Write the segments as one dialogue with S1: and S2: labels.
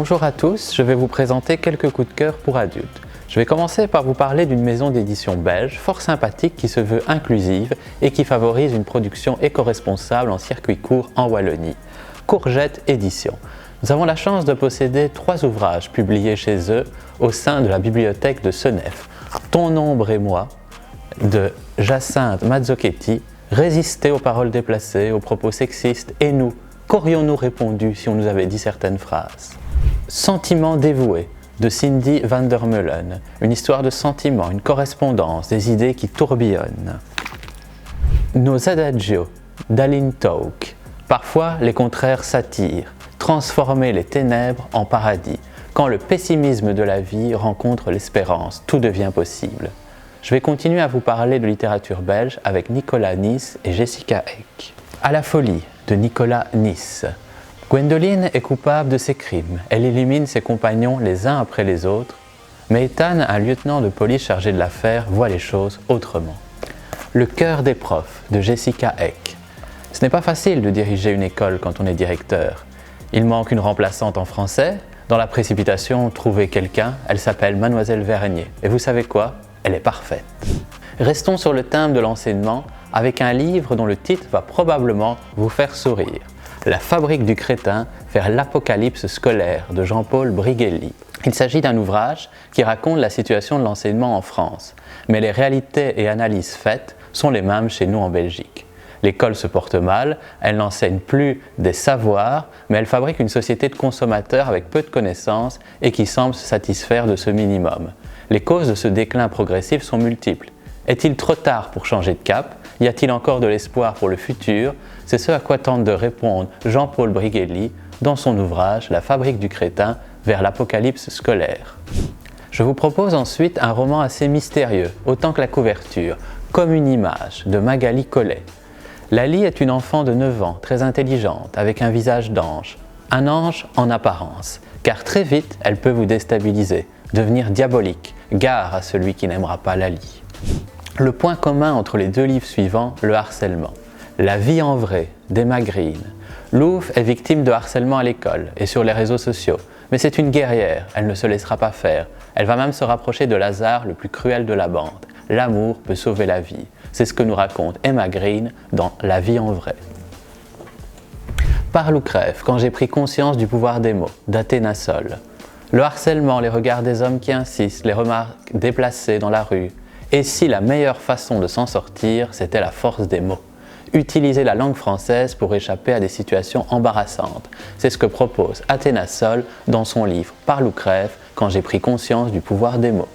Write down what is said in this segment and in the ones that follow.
S1: Bonjour à tous, je vais vous présenter quelques coups de cœur pour adultes. Je vais commencer par vous parler d'une maison d'édition belge fort sympathique qui se veut inclusive et qui favorise une production éco-responsable en circuit court en Wallonie. Courgette Édition. Nous avons la chance de posséder 3 ouvrages publiés chez eux au sein de la bibliothèque de Senef. Ton ombre et moi, de Jacinthe Mazzochetti, Résister aux paroles déplacées, aux propos sexistes, et nous, qu'aurions-nous répondu si on nous avait dit certaines phrases? Sentiment dévoué, de Cindy van der Meulen, une histoire de sentiments, une correspondance, des idées qui tourbillonnent. Nos adagios, d'Aline Tauk, parfois les contraires s'attirent, transformer les ténèbres en paradis. Quand le pessimisme de la vie rencontre l'espérance, tout devient possible. Je vais continuer à vous parler de littérature belge avec Nicolas Nice et Jessica Eck. À la folie, de Nicolas Nice. Gwendoline est coupable de ses crimes. Elle élimine ses compagnons les uns après les autres. Mais Ethan, un lieutenant de police chargé de l'affaire, voit les choses autrement. Le cœur des profs, de Jessica Eck. Ce n'est pas facile de diriger une école quand on est directeur. Il manque une remplaçante en français. Dans la précipitation, trouver quelqu'un, elle s'appelle Mademoiselle Vernier. Et vous savez quoi? Elle est parfaite. Restons sur le thème de l'enseignement avec un livre dont le titre va probablement vous faire sourire. La fabrique du crétin vers l'apocalypse scolaire de Jean-Paul Brighelli. Il s'agit d'un ouvrage qui raconte la situation de l'enseignement en France, mais les réalités et analyses faites sont les mêmes chez nous en Belgique. L'école se porte mal, elle n'enseigne plus des savoirs, mais elle fabrique une société de consommateurs avec peu de connaissances et qui semble se satisfaire de ce minimum. Les causes de ce déclin progressif sont multiples. Est-il trop tard pour changer de cap? Y a-t-il encore de l'espoir pour le futur? C'est ce à quoi tente de répondre Jean-Paul Brighelli dans son ouvrage « La fabrique du crétin vers l'apocalypse scolaire ». Je vous propose ensuite un roman assez mystérieux, autant que la couverture, Comme une image, de Magali Collet. Lali est une enfant de 9 ans, très intelligente, avec un visage d'ange. Un ange en apparence, car très vite, elle peut vous déstabiliser, devenir diabolique. Gare à celui qui n'aimera pas Lali. Le point commun entre les 2 livres suivants, le harcèlement. La vie en vrai, d'Emma Green. Louf est victime de harcèlement à l'école et sur les réseaux sociaux. Mais c'est une guerrière, elle ne se laissera pas faire. Elle va même se rapprocher de Lazare, le plus cruel de la bande. L'amour peut sauver la vie. C'est ce que nous raconte Emma Green dans La vie en vrai. Parle ou crève, quand j'ai pris conscience du pouvoir des mots, d'Athéna Sol. Le harcèlement, les regards des hommes qui insistent, les remarques déplacées dans la rue. Et si la meilleure façon de s'en sortir, c'était la force des mots? Utiliser la langue française pour échapper à des situations embarrassantes. C'est ce que propose Athéna Sol dans son livre Parle ou crève, quand j'ai pris conscience du pouvoir des mots.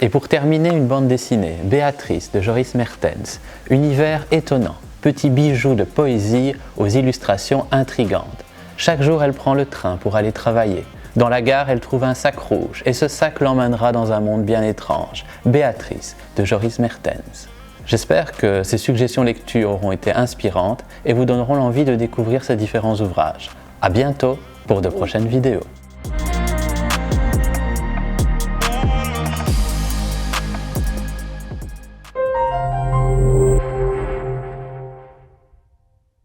S1: Et pour terminer, une bande dessinée, Béatrice de Joris Mertens. Univers étonnant, petit bijou de poésie aux illustrations intrigantes. Chaque jour, elle prend le train pour aller travailler. Dans la gare, elle trouve un sac rouge et ce sac l'emmènera dans un monde bien étrange. Béatrice de Joris Mertens. J'espère que ces suggestions lecture auront été inspirantes et vous donneront l'envie de découvrir ces différents ouvrages. À bientôt pour de prochaines vidéos.